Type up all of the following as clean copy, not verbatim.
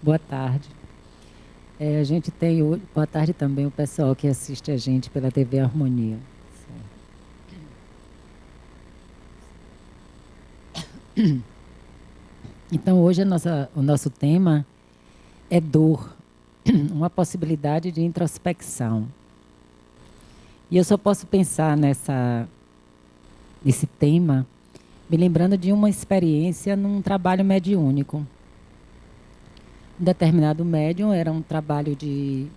Boa tarde. A gente tem hoje, boa tarde também o pessoal que assiste a gente pela TV Harmonia. Então hoje o nosso tema é dor, uma possibilidade de introspecção. E eu só posso pensar nesse tema me lembrando de uma experiência num trabalho mediúnico. Um determinado médium era um trabalho de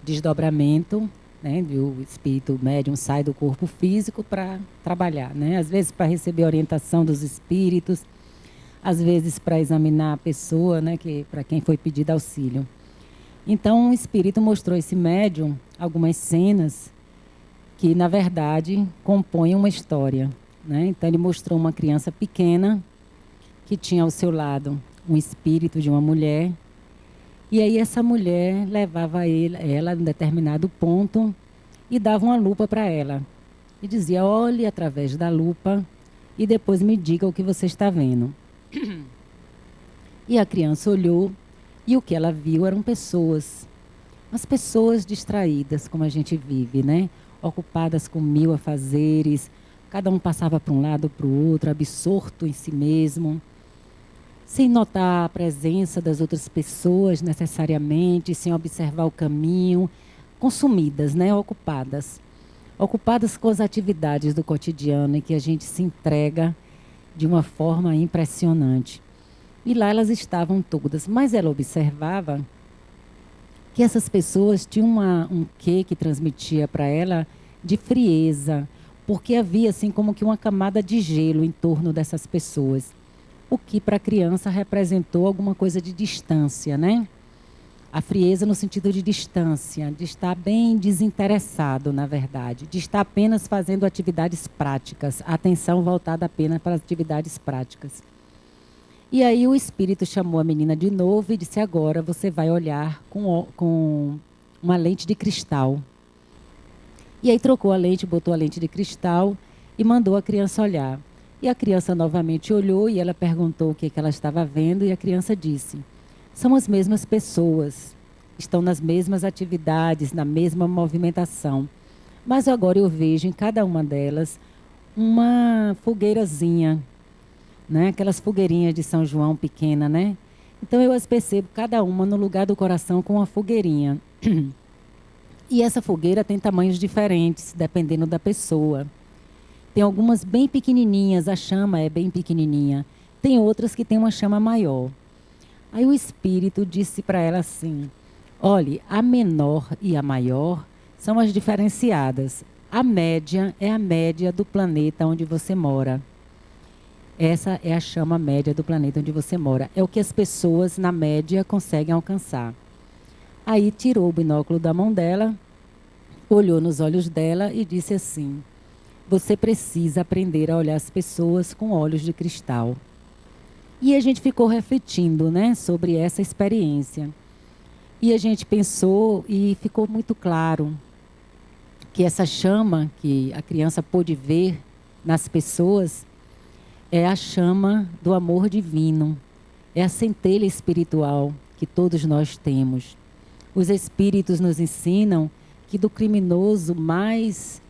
desdobramento, né? O espírito médium sai do corpo físico para trabalhar, né? Às vezes para receber orientação dos espíritos, às vezes para examinar a pessoa, né? Para quem foi pedido auxílio. Então, o espírito mostrou a esse médium algumas cenas que, na verdade, compõem uma história, né? Então, ele mostrou uma criança pequena que tinha ao seu lado um espírito de uma mulher. E aí essa mulher levava ela a um determinado ponto e dava uma lupa para ela. E dizia, olhe através da lupa e depois me diga o que você está vendo. E a criança olhou e o que ela viu eram pessoas. As pessoas distraídas, como a gente vive, né? Ocupadas com mil afazeres, cada um passava para um lado para o outro, absorto em si mesmo, sem notar a presença das outras pessoas necessariamente, sem observar o caminho, consumidas, né? Ocupadas com as atividades do cotidiano em que a gente se entrega de uma forma impressionante. E lá elas estavam todas, mas ela observava que essas pessoas tinham um quê que transmitia para ela de frieza, porque havia assim como que uma camada de gelo em torno dessas pessoas. O que para a criança representou alguma coisa de distância, né? A frieza no sentido de distância, de estar bem desinteressado, na verdade, de estar apenas fazendo atividades práticas, a atenção voltada apenas para as atividades práticas. E aí o espírito chamou a menina de novo e disse, agora você vai olhar com uma lente de cristal. E aí trocou a lente, botou a lente de cristal e mandou a criança olhar. E a criança novamente olhou e ela perguntou o que ela estava vendo e a criança disse, são as mesmas pessoas, estão nas mesmas atividades, na mesma movimentação. Mas agora eu vejo em cada uma delas uma fogueirazinha, né? Aquelas fogueirinhas de São João pequena, né? Então eu as percebo cada uma no lugar do coração com uma fogueirinha. E essa fogueira tem tamanhos diferentes, dependendo da pessoa. Tem algumas bem pequenininhas, a chama é bem pequenininha. Tem outras que têm uma chama maior. Aí o espírito disse para ela assim, olhe, a menor e a maior são as diferenciadas. A média é a média do planeta onde você mora. Essa é a chama média do planeta onde você mora. É o que as pessoas, na média, conseguem alcançar. Aí tirou o binóculo da mão dela, olhou nos olhos dela e disse assim, você precisa aprender a olhar as pessoas com olhos de cristal. E a gente ficou refletindo, né, sobre essa experiência. E a gente pensou e ficou muito claro que essa chama que a criança pôde ver nas pessoas é a chama do amor divino, é a centelha espiritual que todos nós temos. Os espíritos nos ensinam que do criminoso mais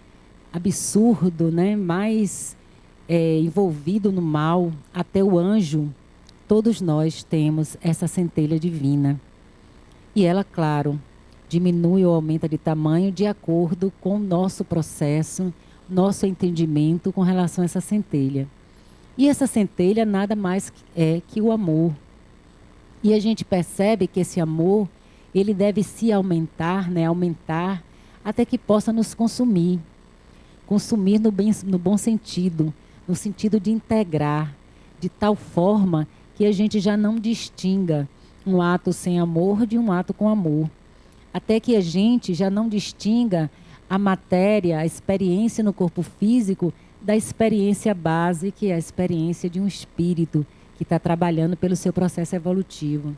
absurdo, né, mais envolvido no mal, até o anjo, todos nós temos essa centelha divina. E ela, claro, diminui ou aumenta de tamanho de acordo com o nosso processo, nosso entendimento com relação a essa centelha. E essa centelha nada mais é que o amor. E a gente percebe que esse amor, ele deve se aumentar, né, aumentar, até que possa nos consumir. Consumir no bom sentido, no sentido de integrar, de tal forma que a gente já não distinga um ato sem amor de um ato com amor. Até que a gente já não distinga a matéria, a experiência no corpo físico, da experiência base, que é a experiência de um espírito que está trabalhando pelo seu processo evolutivo.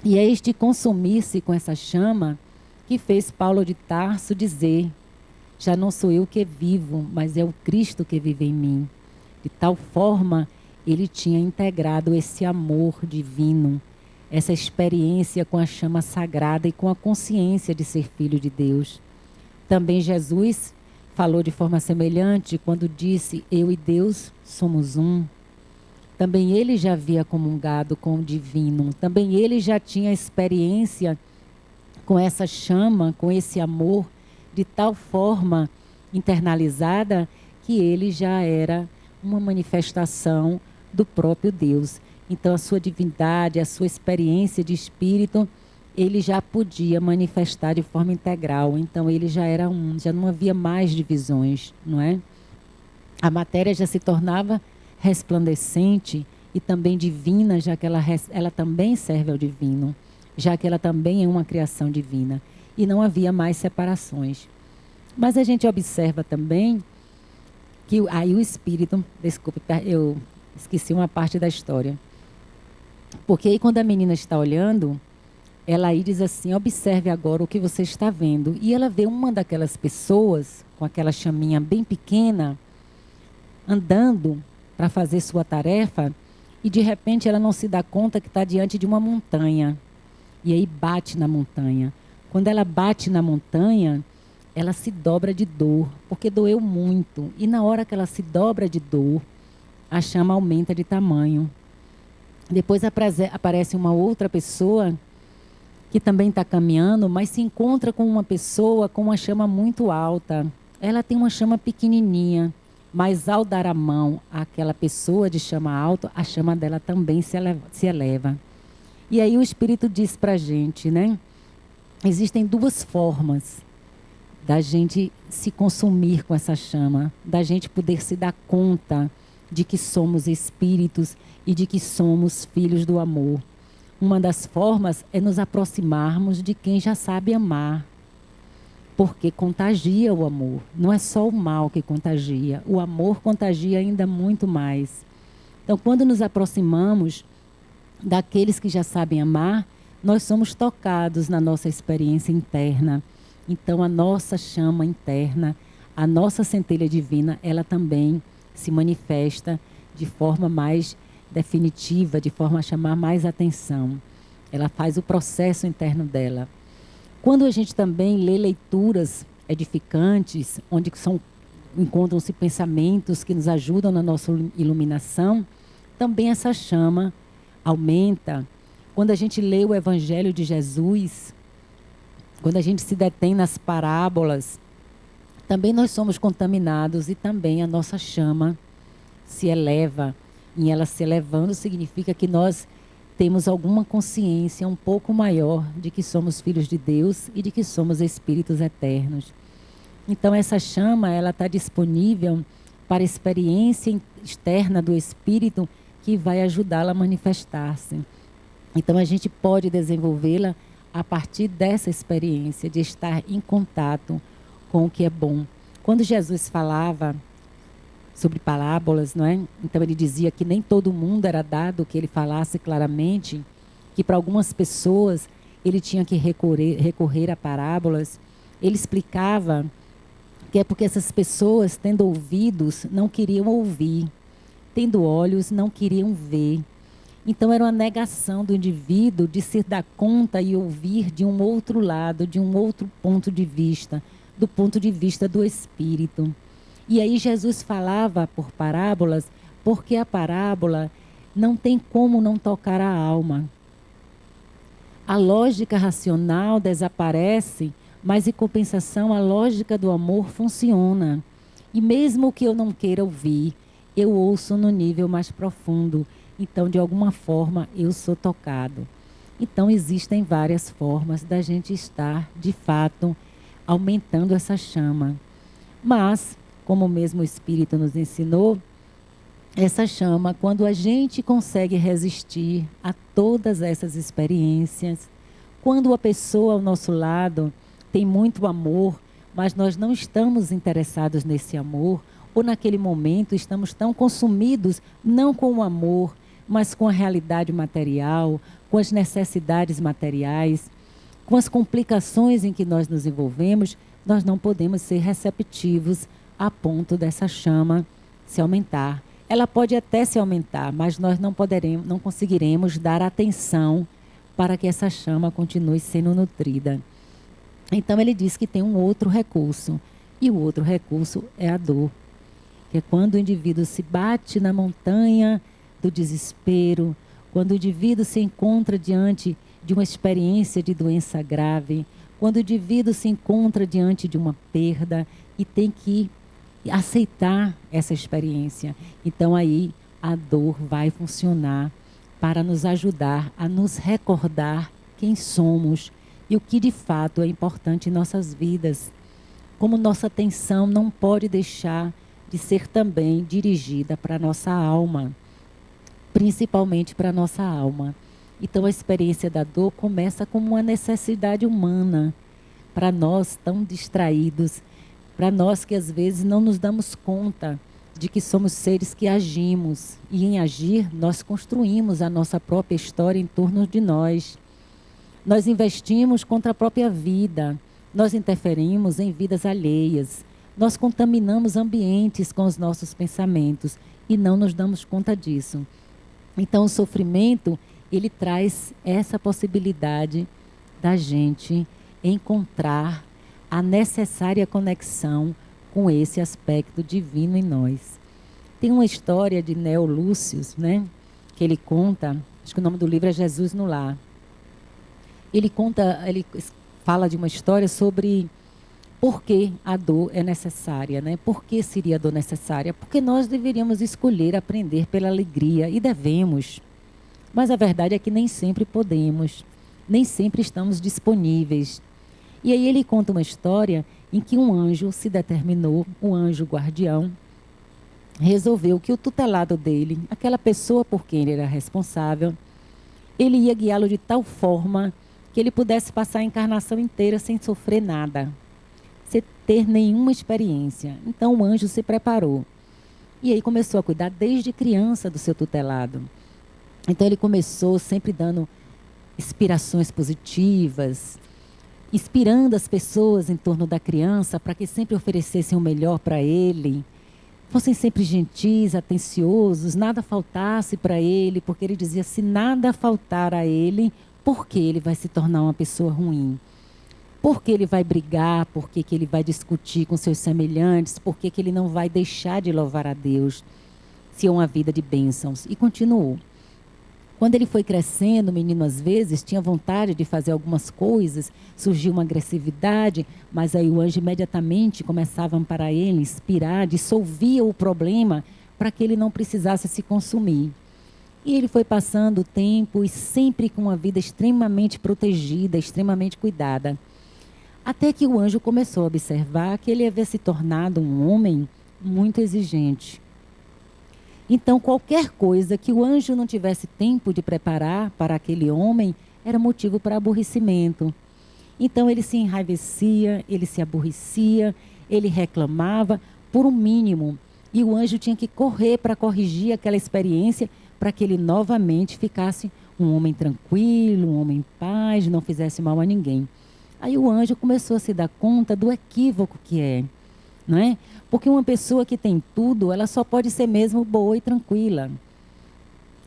E é este consumir-se com essa chama que fez Paulo de Tarso dizer, já não sou eu que vivo, mas é o Cristo que vive em mim. De tal forma, ele tinha integrado esse amor divino, essa experiência com a chama sagrada e com a consciência de ser filho de Deus. Também Jesus falou de forma semelhante quando disse: eu e Deus somos um. Também ele já havia comungado com o divino. Também ele já tinha experiência com essa chama, com esse amor, de tal forma internalizada que ele já era uma manifestação do próprio Deus. Então, a sua divindade, a sua experiência de espírito, ele já podia manifestar de forma integral. Então, ele já era um, já não havia mais divisões, não é? A matéria já se tornava resplandecente e também divina, já que ela também serve ao divino, já que ela também é uma criação divina. E não havia mais separações. Mas a gente observa também que aí o espírito... Desculpe, eu esqueci uma parte da história. Porque aí quando a menina está olhando, ela aí diz assim: observe agora o que você está vendo. E ela vê uma daquelas pessoas, com aquela chaminha bem pequena, andando para fazer sua tarefa, e de repente ela não se dá conta que está diante de uma montanha. E aí bate na montanha. Quando ela bate na montanha, ela se dobra de dor, porque doeu muito. E na hora que ela se dobra de dor, a chama aumenta de tamanho. Depois aparece uma outra pessoa que também está caminhando, mas se encontra com uma pessoa com uma chama muito alta. Ela tem uma chama pequenininha, mas ao dar a mão àquela pessoa de chama alta, a chama dela também se eleva. E aí o Espírito diz para a gente, né? Existem duas formas da gente se consumir com essa chama, da gente poder se dar conta de que somos espíritos e de que somos filhos do amor. Uma das formas é nos aproximarmos de quem já sabe amar, porque contagia o amor. Não é só o mal que contagia, o amor contagia ainda muito mais. Então, quando nos aproximamos daqueles que já sabem amar, nós somos tocados na nossa experiência interna. Então, a nossa chama interna, a nossa centelha divina, ela também se manifesta de forma mais definitiva, de forma a chamar mais atenção. Ela faz o processo interno dela. Quando a gente também lê leituras edificantes, onde encontram-se pensamentos que nos ajudam na nossa iluminação, também essa chama aumenta. Quando a gente lê o Evangelho de Jesus, quando a gente se detém nas parábolas, também nós somos contaminados e também a nossa chama se eleva. E ela se elevando significa que nós temos alguma consciência um pouco maior de que somos filhos de Deus e de que somos espíritos eternos. Então essa chama, ela está disponível para a experiência externa do espírito que vai ajudá-la a manifestar-se. Então a gente pode desenvolvê-la a partir dessa experiência de estar em contato com o que é bom. Quando Jesus falava sobre parábolas, não é? Então ele dizia que nem todo mundo era dado que ele falasse claramente, que para algumas pessoas ele tinha que recorrer a parábolas. Ele explicava que é porque essas pessoas, tendo ouvidos, não queriam ouvir, tendo olhos, não queriam ver. Então era uma negação do indivíduo de se dar conta e ouvir de um outro lado, de um outro ponto de vista, do ponto de vista do espírito. E aí Jesus falava por parábolas, porque a parábola não tem como não tocar a alma. A lógica racional desaparece, mas em compensação a lógica do amor funciona. E mesmo que eu não queira ouvir, eu ouço no nível mais profundo. Então, de alguma forma, eu sou tocado. Então, existem várias formas da gente estar, de fato, aumentando essa chama. Mas, como mesmo o Espírito nos ensinou, essa chama, quando a gente consegue resistir a todas essas experiências, quando a pessoa ao nosso lado tem muito amor, mas nós não estamos interessados nesse amor, ou naquele momento estamos tão consumidos, não com o amor, mas com a realidade material, com as necessidades materiais, com as complicações em que nós nos envolvemos, nós não podemos ser receptivos a ponto dessa chama se aumentar. Ela pode até se aumentar, mas nós não conseguiremos dar atenção para que essa chama continue sendo nutrida. Então ele diz que tem um outro recurso, e o outro recurso é a dor, que é quando o indivíduo se bate na montanha do desespero, quando o indivíduo se encontra diante de uma experiência de doença grave, quando o indivíduo se encontra diante de uma perda e tem que aceitar essa experiência. Então aí a dor vai funcionar para nos ajudar a nos recordar quem somos e o que de fato é importante em nossas vidas. Como nossa atenção não pode deixar de ser também dirigida para a nossa alma, principalmente para a nossa alma. Então a experiência da dor começa como uma necessidade humana, para nós tão distraídos, para nós que às vezes não nos damos conta de que somos seres que agimos, e em agir nós construímos a nossa própria história em torno de nós. Nós investimos contra a própria vida, nós interferimos em vidas alheias, nós contaminamos ambientes com os nossos pensamentos e não nos damos conta disso. Então o sofrimento, ele traz essa possibilidade da gente encontrar a necessária conexão com esse aspecto divino em nós. Tem uma história de Neo Lúcius, né, que ele conta, acho que o nome do livro é Jesus no Lar. Ele fala de uma história sobre por que a dor é necessária, né? Por que seria a dor necessária? Porque nós deveríamos escolher aprender pela alegria, e devemos. Mas a verdade é que nem sempre podemos, nem sempre estamos disponíveis. E aí ele conta uma história em que um anjo se determinou, um anjo guardião, resolveu que o tutelado dele, aquela pessoa por quem ele era responsável, ele ia guiá-lo de tal forma que ele pudesse passar a encarnação inteira sem sofrer nada, sem ter nenhuma experiência. Então o anjo se preparou. E aí começou a cuidar desde criança do seu tutelado. Então ele começou sempre dando inspirações positivas, inspirando as pessoas em torno da criança para que sempre oferecessem o melhor para ele, fossem sempre gentis, atenciosos, nada faltasse para ele, porque ele dizia, se nada faltar a ele, por que ele vai se tornar uma pessoa ruim? Por que ele vai brigar? Por que ele vai discutir com seus semelhantes? Por que ele não vai deixar de louvar a Deus, se é uma vida de bênçãos? E continuou. Quando ele foi crescendo, o menino às vezes tinha vontade de fazer algumas coisas, surgiu uma agressividade, mas aí o anjo imediatamente começava a amparar ele, inspirar, dissolvia o problema para que ele não precisasse se consumir. E ele foi passando o tempo e sempre com uma vida extremamente protegida, extremamente cuidada. Até que o anjo começou a observar que ele havia se tornado um homem muito exigente. Então, qualquer coisa que o anjo não tivesse tempo de preparar para aquele homem era motivo para aborrecimento. Então, ele se enraivecia, ele se aborrecia, ele reclamava por um mínimo. E o anjo tinha que correr para corrigir aquela experiência para que ele novamente ficasse um homem tranquilo, um homem em paz, não fizesse mal a ninguém. Aí o anjo começou a se dar conta do equívoco que é, não é? Porque uma pessoa que tem tudo, ela só pode ser mesmo boa e tranquila.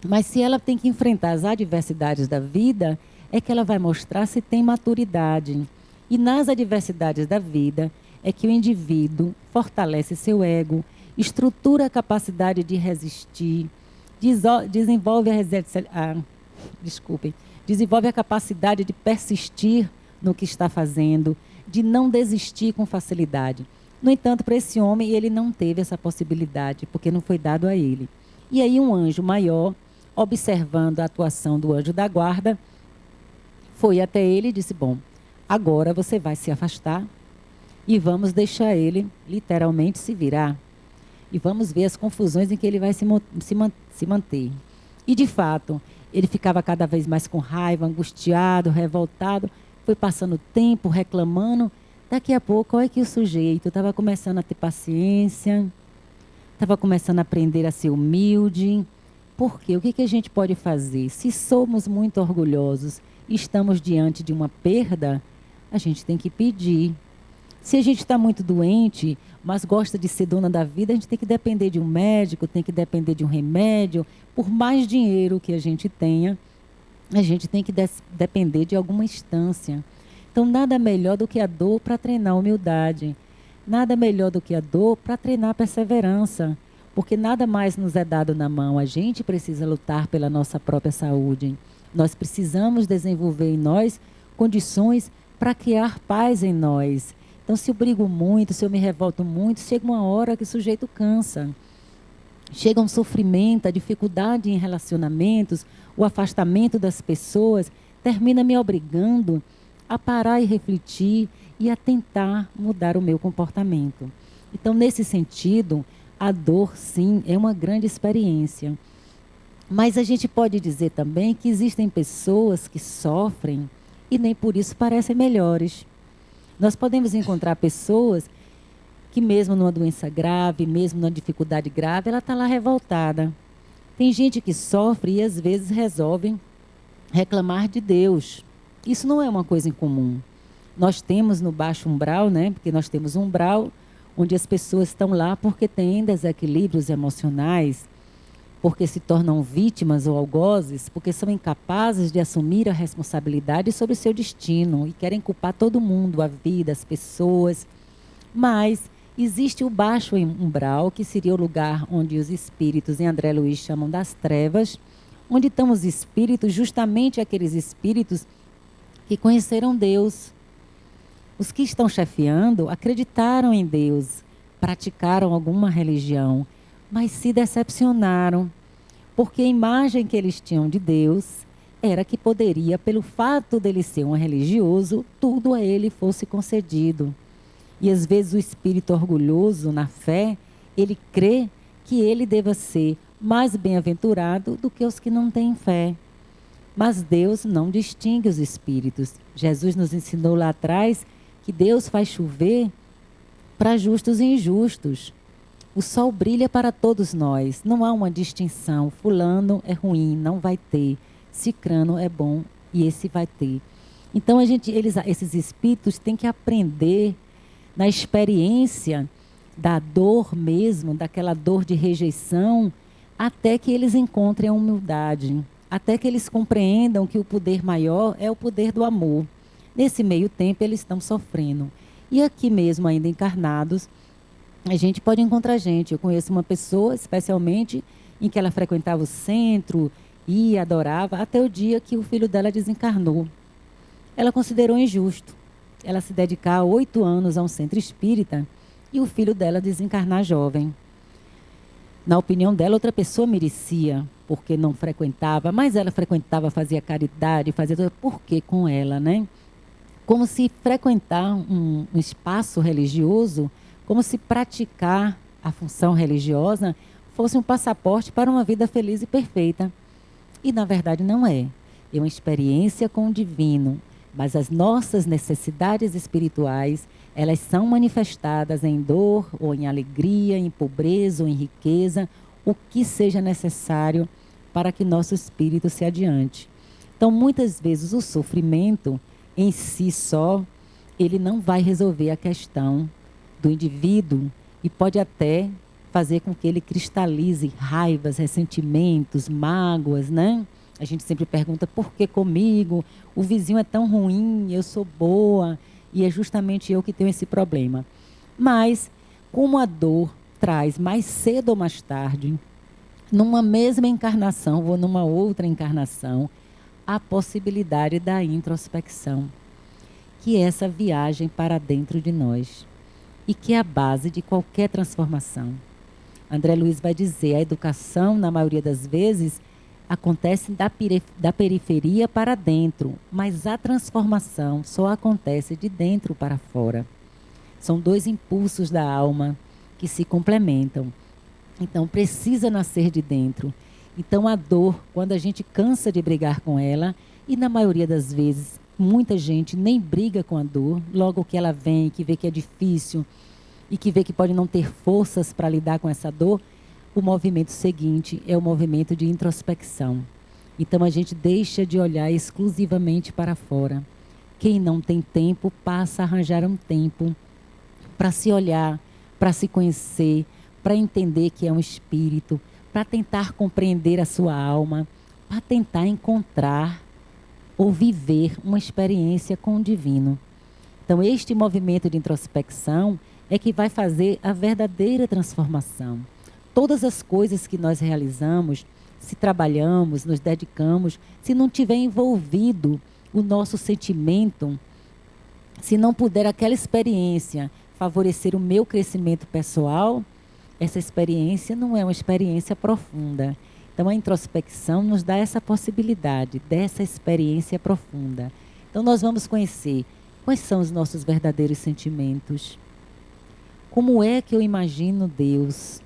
Mas se ela tem que enfrentar as adversidades da vida, é que ela vai mostrar se tem maturidade. E nas adversidades da vida, é que o indivíduo fortalece seu ego, estrutura a capacidade de resistir, desenvolve desenvolve a capacidade de persistir no que está fazendo, de não desistir com facilidade. No entanto, para esse homem, ele não teve essa possibilidade, porque não foi dado a ele. E aí um anjo maior, observando a atuação do anjo da guarda, foi até ele e disse, bom, agora você vai se afastar e vamos deixar ele literalmente se virar. E vamos ver as confusões em que ele vai se manter. E, de fato, ele ficava cada vez mais com raiva, angustiado, revoltado, foi passando o tempo, reclamando. Daqui a pouco, olha que o sujeito estava começando a ter paciência, estava começando a aprender a ser humilde. Por quê? O que a gente pode fazer? Se somos muito orgulhosos e estamos diante de uma perda, a gente tem que pedir. Se a gente está muito doente, mas gosta de ser dona da vida, a gente tem que depender de um médico, tem que depender de um remédio. Por mais dinheiro que a gente tenha, a gente tem que depender de alguma instância. Então, nada melhor do que a dor para treinar a humildade. Nada melhor do que a dor para treinar a perseverança. Porque nada mais nos é dado na mão. A gente precisa lutar pela nossa própria saúde. Nós precisamos desenvolver em nós condições para criar paz em nós. Então, se eu brigo muito, se eu me revolto muito, chega uma hora que o sujeito cansa. Chega um sofrimento, a dificuldade em relacionamentos, o afastamento das pessoas, termina me obrigando a parar e refletir e a tentar mudar o meu comportamento. Então, nesse sentido, a dor, sim, é uma grande experiência. Mas a gente pode dizer também que existem pessoas que sofrem e nem por isso parecem melhores. Nós podemos encontrar pessoas que mesmo numa doença grave, mesmo numa dificuldade grave, ela está lá revoltada. Tem gente que sofre e às vezes resolvem reclamar de Deus. Isso não é uma coisa incomum. Nós temos no baixo umbral, né? Porque nós temos um umbral onde as pessoas estão lá porque têm desequilíbrios emocionais, porque se tornam vítimas ou algozes, porque são incapazes de assumir a responsabilidade sobre o seu destino e querem culpar todo mundo, a vida, as pessoas. Mas existe o baixo umbral, que seria o lugar onde os espíritos, em André Luiz chamam das trevas, onde estão os espíritos, justamente aqueles espíritos que conheceram Deus. Os que estão chefiando acreditaram em Deus, praticaram alguma religião, mas se decepcionaram, porque a imagem que eles tinham de Deus era que poderia, pelo fato dele ser um religioso, tudo a ele fosse concedido. E às vezes o espírito orgulhoso na fé, ele crê que ele deva ser mais bem-aventurado do que os que não têm fé. Mas Deus não distingue os espíritos. Jesus nos ensinou lá atrás que Deus faz chover para justos e injustos. O sol brilha para todos nós. Não há uma distinção. Fulano é ruim, não vai ter. Cicrano é bom e esse vai ter. Então esses espíritos têm que aprender na experiência da dor mesmo, daquela dor de rejeição, até que eles encontrem a humildade, até que eles compreendam que o poder maior é o poder do amor. Nesse meio tempo, eles estão sofrendo. E aqui mesmo, ainda encarnados, a gente pode encontrar gente. Eu conheço uma pessoa, especialmente, em que ela frequentava o centro, ia, adorava, até o dia que o filho dela desencarnou. Ela considerou injusto ela se dedicar 8 anos a um centro espírita e o filho dela desencarnar jovem. Na opinião dela, outra pessoa merecia, porque não frequentava, mas ela frequentava, fazia caridade, fazia tudo. Por que com ela, né? Como se frequentar um espaço religioso, como se praticar a função religiosa fosse um passaporte para uma vida feliz e perfeita. E, na verdade, não é. É uma experiência com o divino. Mas as nossas necessidades espirituais, elas são manifestadas em dor ou em alegria, em pobreza ou em riqueza, o que seja necessário para que nosso espírito se adiante. Então, muitas vezes, o sofrimento em si só, ele não vai resolver a questão do indivíduo e pode até fazer com que ele cristalize raivas, ressentimentos, mágoas, né? A gente sempre pergunta, por que comigo? O vizinho é tão ruim, eu sou boa, e é justamente eu que tenho esse problema. Mas, como a dor traz mais cedo ou mais tarde, numa mesma encarnação ou numa outra encarnação, a possibilidade da introspecção, que é essa viagem para dentro de nós, e que é a base de qualquer transformação. André Luiz vai dizer, a educação, na maioria das vezes, acontece da periferia para dentro, mas a transformação só acontece de dentro para fora. São 2 impulsos da alma que se complementam. Então, precisa nascer de dentro. Então, a dor, quando a gente cansa de brigar com ela, e na maioria das vezes, muita gente nem briga com a dor, logo que ela vem, que vê que é difícil, e que vê que pode não ter forças para lidar com essa dor, o movimento seguinte é o movimento de introspecção. Então, a gente deixa de olhar exclusivamente para fora. Quem não tem tempo, passa a arranjar um tempo para se olhar, para se conhecer, para entender que é um espírito, para tentar compreender a sua alma, para tentar encontrar ou viver uma experiência com o divino. Então, este movimento de introspecção é que vai fazer a verdadeira transformação. Todas as coisas que nós realizamos, se trabalhamos, nos dedicamos, se não tiver envolvido o nosso sentimento, se não puder aquela experiência favorecer o meu crescimento pessoal, essa experiência não é uma experiência profunda. Então, a introspecção nos dá essa possibilidade dessa experiência profunda. Então, nós vamos conhecer quais são os nossos verdadeiros sentimentos. Como é que eu imagino Deus?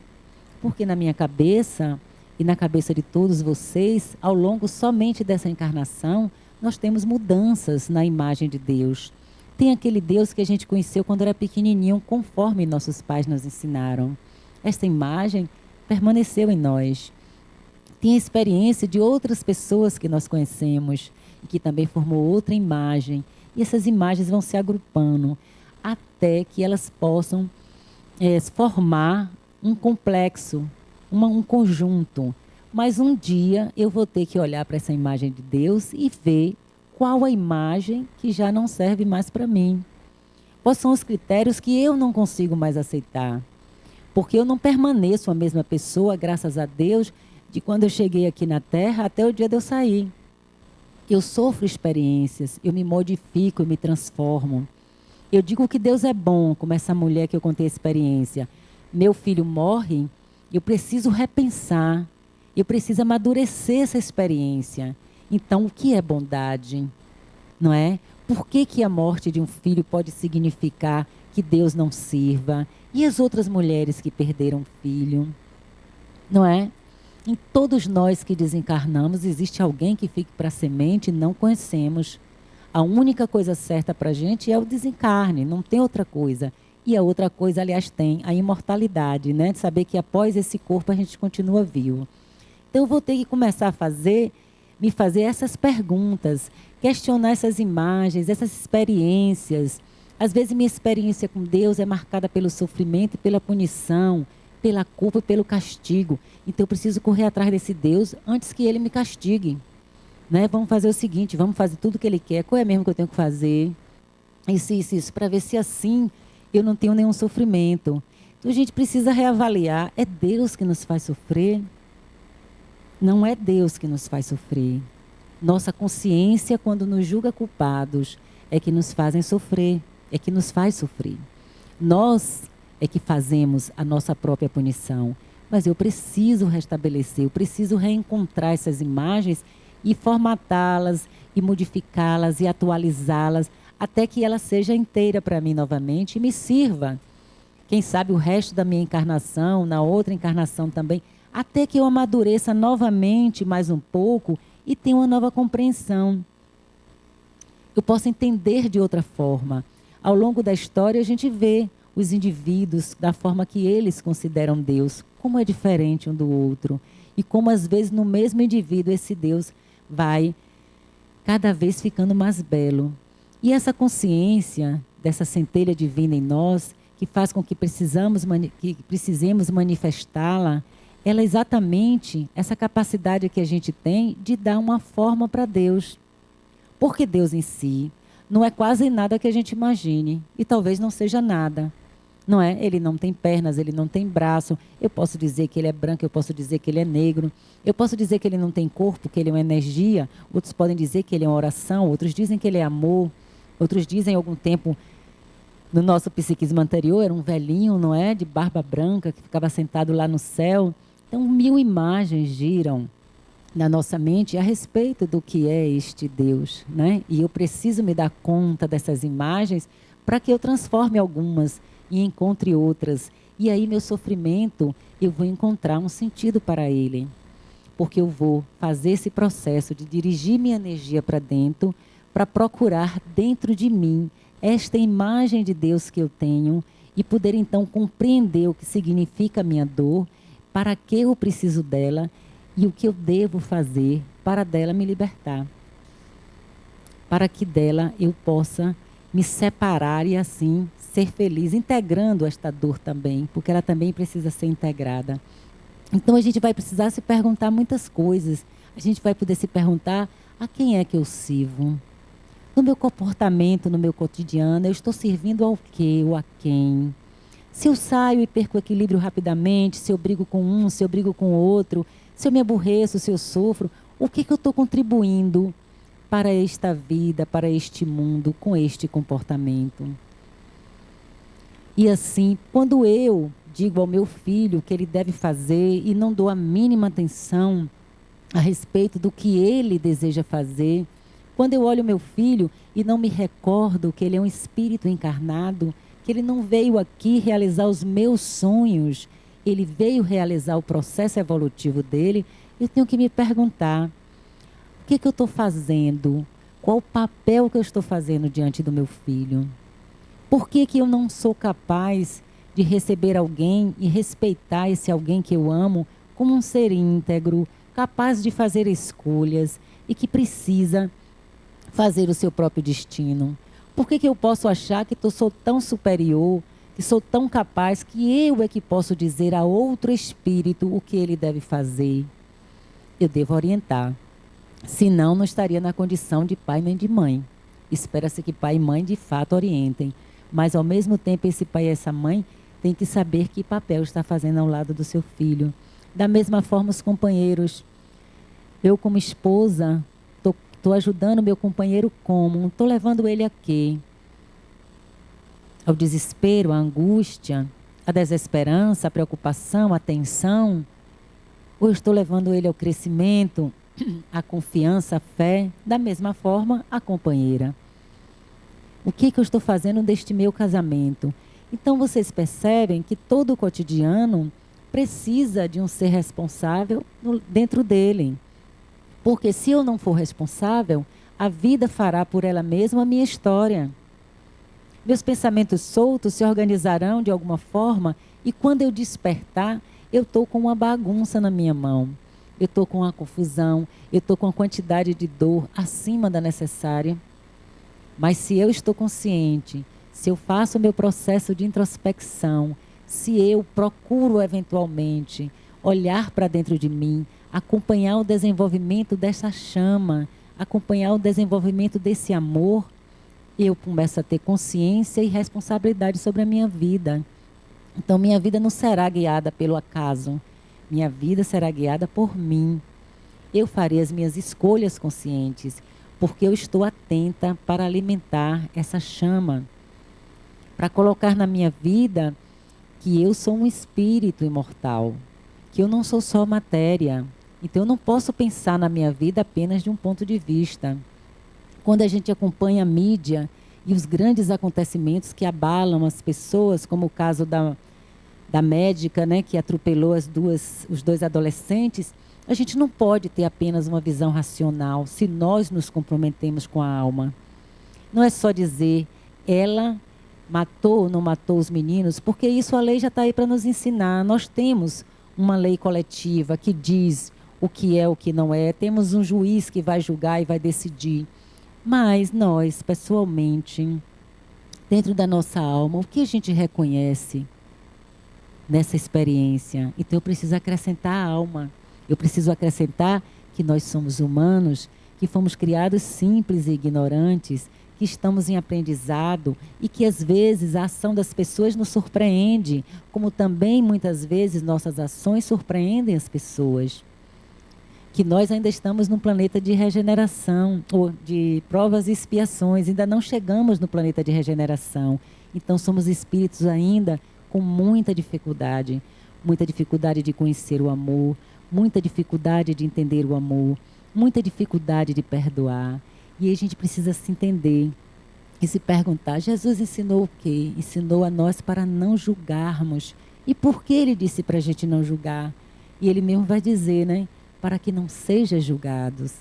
Porque na minha cabeça e na cabeça de todos vocês, ao longo somente dessa encarnação, nós temos mudanças na imagem de Deus. Tem aquele Deus que a gente conheceu quando era pequenininho, conforme nossos pais nos ensinaram. Esta imagem permaneceu em nós. Tem a experiência de outras pessoas que nós conhecemos e que também formou outra imagem. E essas imagens vão se agrupando até que elas possam formar um complexo, um conjunto. Mas um dia eu vou ter que olhar para essa imagem de Deus e ver qual a imagem que já não serve mais para mim. Quais são os critérios que eu não consigo mais aceitar? Porque eu não permaneço a mesma pessoa, graças a Deus, de quando eu cheguei aqui na Terra até o dia de eu sair. Eu sofro experiências, eu me modifico, eu me transformo. Eu digo que Deus é bom, como essa mulher que eu contei a experiência. Meu filho morre, eu preciso repensar, eu preciso amadurecer essa experiência. Então, o que é bondade? Não é? Por que a morte de um filho pode significar que Deus não sirva? E as outras mulheres que perderam filho? Não é? Em todos nós que desencarnamos, existe alguém que fique para a semente e não conhecemos. A única coisa certa para a gente é o desencarne, não tem outra coisa. E a outra coisa, aliás, tem a imortalidade, né? De saber que após esse corpo a gente continua vivo. Então, eu vou ter que começar a me fazer essas perguntas, questionar essas imagens, essas experiências. Às vezes, minha experiência com Deus é marcada pelo sofrimento e pela punição, pela culpa e pelo castigo. Então, eu preciso correr atrás desse Deus antes que Ele me castigue. Né? Vamos fazer o seguinte, vamos fazer tudo o que Ele quer. Qual é mesmo que eu tenho que fazer? Isso, para ver se assim eu não tenho nenhum sofrimento. Então, a gente precisa reavaliar. É Deus que nos faz sofrer? Não é Deus que nos faz sofrer. Nossa consciência, quando nos julga culpados, é que nos fazem sofrer, é que nos faz sofrer. Nós é que fazemos a nossa própria punição. Mas eu preciso restabelecer, eu preciso reencontrar essas imagens e formatá-las, e modificá-las, e atualizá-las, até que ela seja inteira para mim novamente e me sirva. Quem sabe o resto da minha encarnação, na outra encarnação também, até que eu amadureça novamente mais um pouco e tenha uma nova compreensão. Eu posso entender de outra forma. Ao longo da história, a gente vê os indivíduos da forma que eles consideram Deus, como é diferente um do outro. E como, às vezes, no mesmo indivíduo, esse Deus vai cada vez ficando mais belo. E essa consciência dessa centelha divina em nós, que faz com que precisemos manifestá-la, ela é exatamente essa capacidade que a gente tem de dar uma forma para Deus. Porque Deus em si não é quase nada que a gente imagine. E talvez não seja nada. Não é? Ele não tem pernas, ele não tem braço. Eu posso dizer que ele é branco, eu posso dizer que ele é negro. Eu posso dizer que ele não tem corpo, que ele é uma energia. Outros podem dizer que ele é uma oração. Outros dizem que ele é amor. Outros dizem, algum tempo, no nosso psiquismo anterior, era um velhinho, não é? De barba branca, que ficava sentado lá no céu. Então, 1000 imagens giram na nossa mente a respeito do que é este Deus, né? E eu preciso me dar conta dessas imagens para que eu transforme algumas e encontre outras. E aí, meu sofrimento, eu vou encontrar um sentido para ele. Porque eu vou fazer esse processo de dirigir minha energia para dentro, para procurar dentro de mim esta imagem de Deus que eu tenho e poder, então, compreender o que significa a minha dor, para que eu preciso dela e o que eu devo fazer para dela me libertar. Para que dela eu possa me separar e assim ser feliz, integrando esta dor também, porque ela também precisa ser integrada. Então a gente vai precisar se perguntar muitas coisas. A gente vai poder se perguntar A quem é que eu sirvo? No meu comportamento, no meu cotidiano, eu estou servindo ao quê ou a quem? Se eu saio e perco o equilíbrio rapidamente, se eu brigo com um, se eu brigo com o outro, se eu me aborreço, se eu sofro, o que eu estou contribuindo para esta vida, para este mundo, com este comportamento? E assim, quando eu digo ao meu filho o que ele deve fazer e não dou a mínima atenção a respeito do que ele deseja fazer, quando eu olho meu filho e não me recordo que ele é um espírito encarnado, que ele não veio aqui realizar os meus sonhos, ele veio realizar o processo evolutivo dele, eu tenho que me perguntar, o que eu estou fazendo? Qual o papel que eu estou fazendo diante do meu filho? Por que eu não sou capaz de receber alguém e respeitar esse alguém que eu amo como um ser íntegro, capaz de fazer escolhas e que precisa fazer o seu próprio destino? Por que eu posso achar que sou tão superior, que sou tão capaz, que eu é que posso dizer a outro espírito o que ele deve fazer? Eu devo orientar. Senão, não estaria na condição de pai nem de mãe. Espera-se que pai e mãe de fato orientem. Mas, ao mesmo tempo, esse pai e essa mãe têm que saber que papel está fazendo ao lado do seu filho. Da mesma forma, os companheiros. Eu, como esposa, estou ajudando meu companheiro como? Estou levando ele a quê? Ao desespero, à angústia, à desesperança, à preocupação, à tensão? Ou estou levando ele ao crescimento, à confiança, à fé? Da mesma forma, a companheira. O que eu estou fazendo deste meu casamento? Então, vocês percebem que todo o cotidiano precisa de um ser responsável dentro dele. Porque se eu não for responsável, a vida fará por ela mesma a minha história. Meus pensamentos soltos se organizarão de alguma forma e quando eu despertar, eu estou com uma bagunça na minha mão. Eu estou com uma confusão, eu estou com uma quantidade de dor acima da necessária. Mas se eu estou consciente, se eu faço o meu processo de introspecção, se eu procuro eventualmente olhar para dentro de mim, acompanhar o desenvolvimento dessa chama, acompanhar o desenvolvimento desse amor, eu começo a ter consciência e responsabilidade sobre a minha vida. Então, minha vida não será guiada pelo acaso. Minha vida será guiada por mim. Eu farei as minhas escolhas conscientes, porque eu estou atenta para alimentar essa chama, para colocar na minha vida que eu sou um espírito imortal, que eu não sou só matéria. Então, eu não posso pensar na minha vida apenas de um ponto de vista. Quando a gente acompanha a mídia e os grandes acontecimentos que abalam as pessoas, como o caso da médica, né, que atropelou os dois adolescentes, a gente não pode ter apenas uma visão racional se nós nos comprometemos com a alma. Não é só dizer, ela matou ou não matou os meninos, porque isso a lei já está aí para nos ensinar. Nós temos uma lei coletiva que diz o que é, o que não é. Temos um juiz que vai julgar e vai decidir. Mas nós, pessoalmente, dentro da nossa alma, o que a gente reconhece nessa experiência? Então eu preciso acrescentar a alma. Eu preciso acrescentar que nós somos humanos, que fomos criados simples e ignorantes, que estamos em aprendizado e que às vezes a ação das pessoas nos surpreende, como também muitas vezes nossas ações surpreendem as pessoas. Que nós ainda estamos num planeta de regeneração, ou de provas e expiações, ainda não chegamos no planeta de regeneração. Então somos espíritos ainda com muita dificuldade de conhecer o amor, muita dificuldade de entender o amor, muita dificuldade de perdoar. E aí a gente precisa se entender e se perguntar, Jesus ensinou o quê? Ensinou a nós para não julgarmos. E por que ele disse para a gente não julgar? E ele mesmo vai dizer, né? Para que não sejam julgados.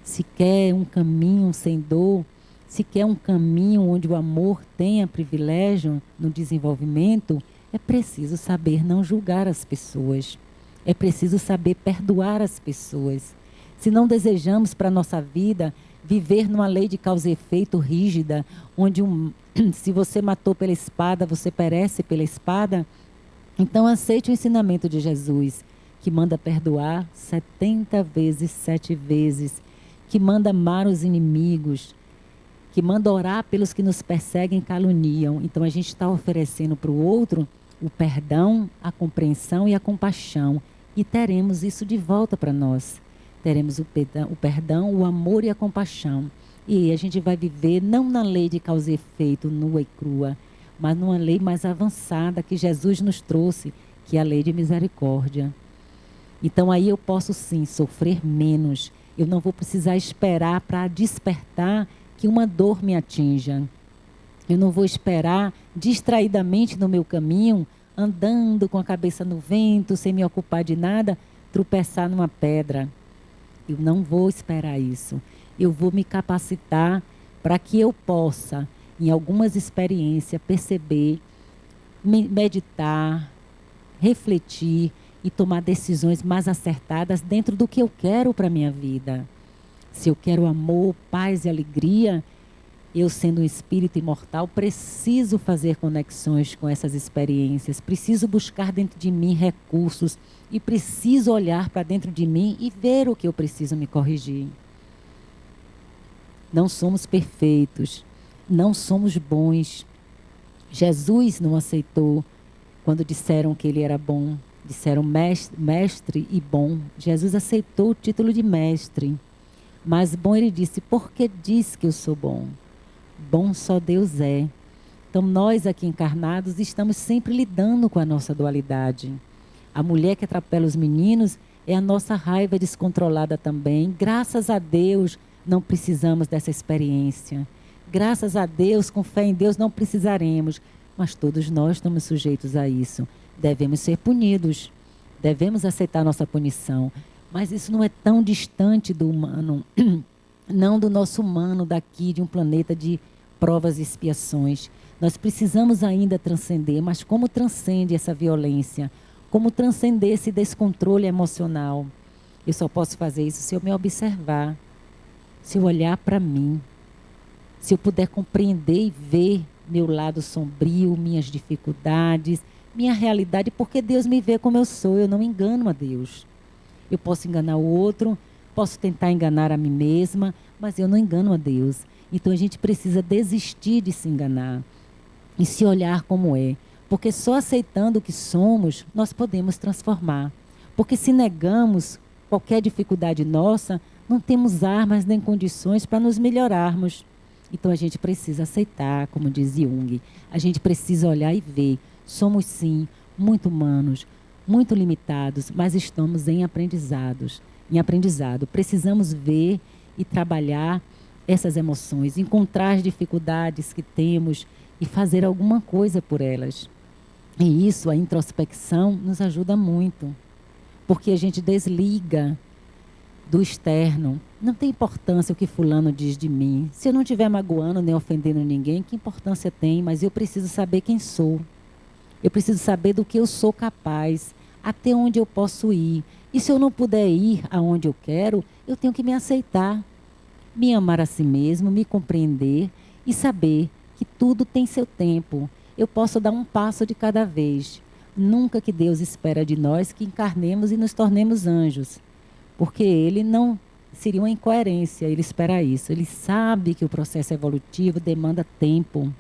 Se quer um caminho sem dor, se quer um caminho onde o amor tenha privilégio no desenvolvimento, é preciso saber não julgar as pessoas. É preciso saber perdoar as pessoas. Se não desejamos para a nossa vida viver numa lei de causa e efeito rígida, onde se você matou pela espada, você perece pela espada, então aceite o ensinamento de Jesus, que manda perdoar 70 vezes, 7 vezes, que manda amar os inimigos, que manda orar pelos que nos perseguem e caluniam. Então a gente está oferecendo para o outro o perdão, a compreensão e a compaixão. E teremos isso de volta para nós. Teremos o perdão, o amor e a compaixão. E a gente vai viver não na lei de causa e efeito, nua e crua, mas numa lei mais avançada que Jesus nos trouxe, que é a lei de misericórdia. Então aí eu posso sim sofrer menos. Eu não vou precisar esperar para despertar que uma dor me atinja. Eu não vou esperar distraidamente no meu caminho, andando com a cabeça no vento, sem me ocupar de nada, tropeçar numa pedra. Eu não vou esperar isso. Eu vou me capacitar para que eu possa, em algumas experiências, perceber, meditar, refletir e tomar decisões mais acertadas dentro do que eu quero para a minha vida. Se eu quero amor, paz e alegria, eu, sendo um espírito imortal, preciso fazer conexões com essas experiências, preciso buscar dentro de mim recursos e preciso olhar para dentro de mim e ver o que eu preciso me corrigir. Não somos perfeitos, não somos bons. Jesus não aceitou quando disseram que ele era bom, disseram mestre e bom. Jesus aceitou o título de mestre, mas bom ele disse, porque diz que eu sou bom. Bom só Deus é. Então nós aqui encarnados estamos sempre lidando com a nossa dualidade. A mulher que atropela os meninos é a nossa raiva descontrolada também. Graças a Deus não precisamos dessa experiência. Graças a Deus, com fé em Deus, não precisaremos. Mas todos nós estamos sujeitos a isso. Devemos ser punidos. Devemos aceitar nossa punição. Mas isso não é tão distante do humano, não do nosso humano daqui, de um planeta de provas e expiações. Nós precisamos ainda transcender, mas como transcende essa violência? Como transcender esse descontrole emocional? Eu só posso fazer isso se eu me observar, se eu olhar para mim, se eu puder compreender e ver meu lado sombrio, minhas dificuldades, minha realidade, porque Deus me vê como eu sou, eu não engano a Deus. Eu posso enganar o outro, posso tentar enganar a mim mesma, mas eu não engano a Deus. Então a gente precisa desistir de se enganar e se olhar como é. Porque só aceitando o que somos, nós podemos transformar. Porque se negamos qualquer dificuldade nossa, não temos armas nem condições para nos melhorarmos. Então a gente precisa aceitar, como diz Jung, a gente precisa olhar e ver. Somos sim muito humanos, muito limitados, mas estamos em aprendizado. Precisamos ver e trabalhar essas emoções, encontrar as dificuldades que temos e fazer alguma coisa por elas. E isso, a introspecção, nos ajuda muito, porque a gente desliga do externo. Não tem importância o que fulano diz de mim. Se eu não estiver magoando nem ofendendo ninguém, que importância tem? Mas eu preciso saber quem sou. Eu preciso saber do que eu sou capaz, até onde eu posso ir. E se eu não puder ir aonde eu quero, eu tenho que me aceitar, me amar a si mesmo, me compreender e saber que tudo tem seu tempo. Eu posso dar um passo de cada vez. Nunca que Deus espera de nós que encarnemos e nos tornemos anjos, porque Ele não seria uma incoerência, Ele espera isso. Ele sabe que o processo evolutivo demanda tempo,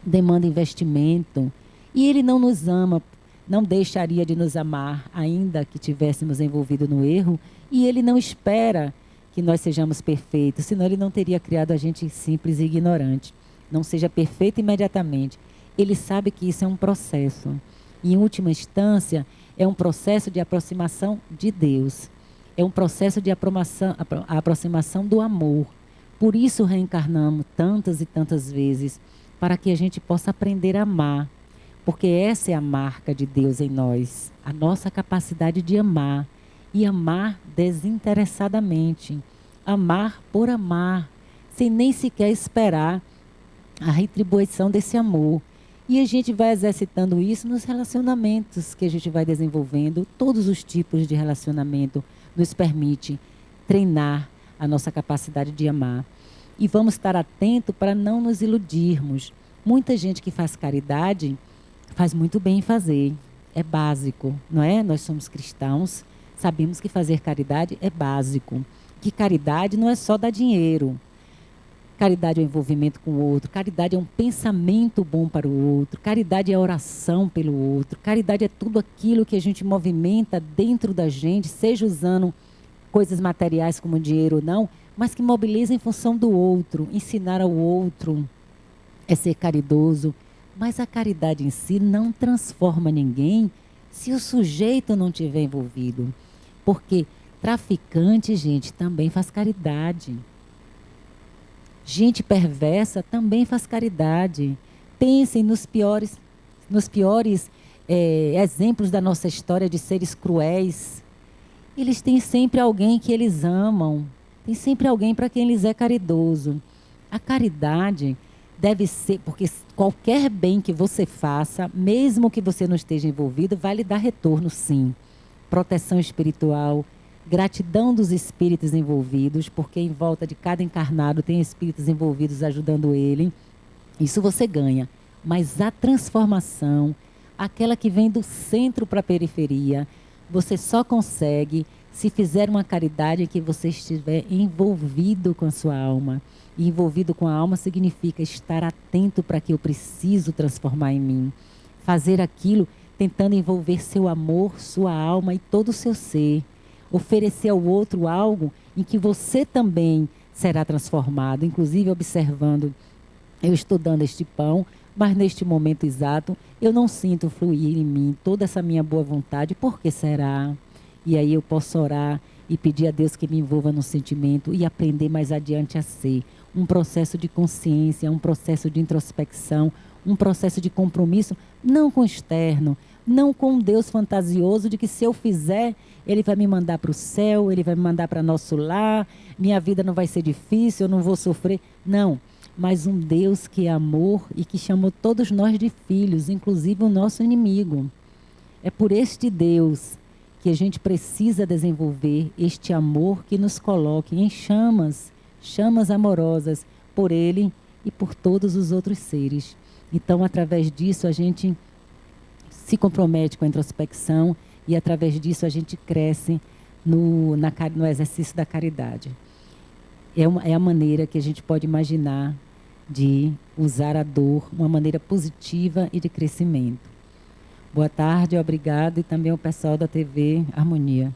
demanda investimento, e Ele não nos ama, não deixaria de nos amar, ainda que tivéssemos envolvido no erro, e Ele não espera que nós sejamos perfeitos, senão Ele não teria criado a gente simples e ignorante. Não seja perfeito imediatamente. Ele sabe que isso é um processo. E, em última instância, é um processo de aproximação de Deus. É um processo de aproximação do amor. Por isso reencarnamos tantas e tantas vezes, para que a gente possa aprender a amar. Porque essa é a marca de Deus em nós, a nossa capacidade de amar, e amar desinteressadamente, amar por amar, sem nem sequer esperar a retribuição desse amor. E a gente vai exercitando isso nos relacionamentos que a gente vai desenvolvendo. Todos os tipos de relacionamento nos permite treinar a nossa capacidade de amar. E vamos estar atentos para não nos iludirmos. Muita gente que faz caridade faz muito bem em fazer. É básico, não é? Nós somos cristãos, sabemos que fazer caridade é básico. que caridade não é só dar dinheiro. Caridade é um envolvimento com o outro, caridade é um pensamento bom para o outro, caridade é oração pelo outro, caridade é tudo aquilo que a gente movimenta dentro da gente, seja usando coisas materiais como dinheiro ou não, mas que mobiliza em função do outro, ensinar ao outro é ser caridoso. Mas a caridade em si não transforma ninguém se o sujeito não estiver envolvido. Porque traficante, gente, também faz caridade. Gente perversa também faz caridade. Pensem nos piores exemplos da nossa história de seres cruéis. Eles têm sempre alguém que eles amam. Tem sempre alguém para quem eles é caridoso. A caridade deve ser, porque qualquer bem que você faça, mesmo que você não esteja envolvido, vai lhe dar retorno, sim. Proteção espiritual, gratidão dos espíritos envolvidos, porque em volta de cada encarnado tem espíritos envolvidos ajudando ele. Isso você ganha. Mas a transformação, aquela que vem do centro para a periferia, você só consegue se fizer uma caridade em que você estiver envolvido com a sua alma. E envolvido com a alma significa estar atento para que eu preciso transformar em mim. Fazer aquilo tentando envolver seu amor, sua alma e todo o seu ser. Oferecer ao outro algo em que você também será transformado. Inclusive observando, eu estou dando este pão, mas neste momento exato eu não sinto fluir em mim toda essa minha boa vontade. Por que será? E aí eu posso orar e pedir a Deus que me envolva no sentimento e aprender mais adiante a ser. Um processo de consciência, um processo de introspecção, um processo de compromisso, não com o externo, não com um Deus fantasioso de que se eu fizer, Ele vai me mandar para o céu, Ele vai me mandar para nosso lar, minha vida não vai ser difícil, eu não vou sofrer. Não, mas um Deus que é amor e que chamou todos nós de filhos, inclusive o nosso inimigo. É por este Deus que a gente precisa desenvolver este amor que nos coloque em chamas, chamas amorosas por Ele e por todos os outros seres. Então, através disso, a gente se compromete com a introspecção e, através disso, a gente cresce no exercício da caridade. É a maneira que a gente pode imaginar de usar a dor, uma maneira positiva e de crescimento. Boa tarde, obrigado, e também ao pessoal da TV Harmonia.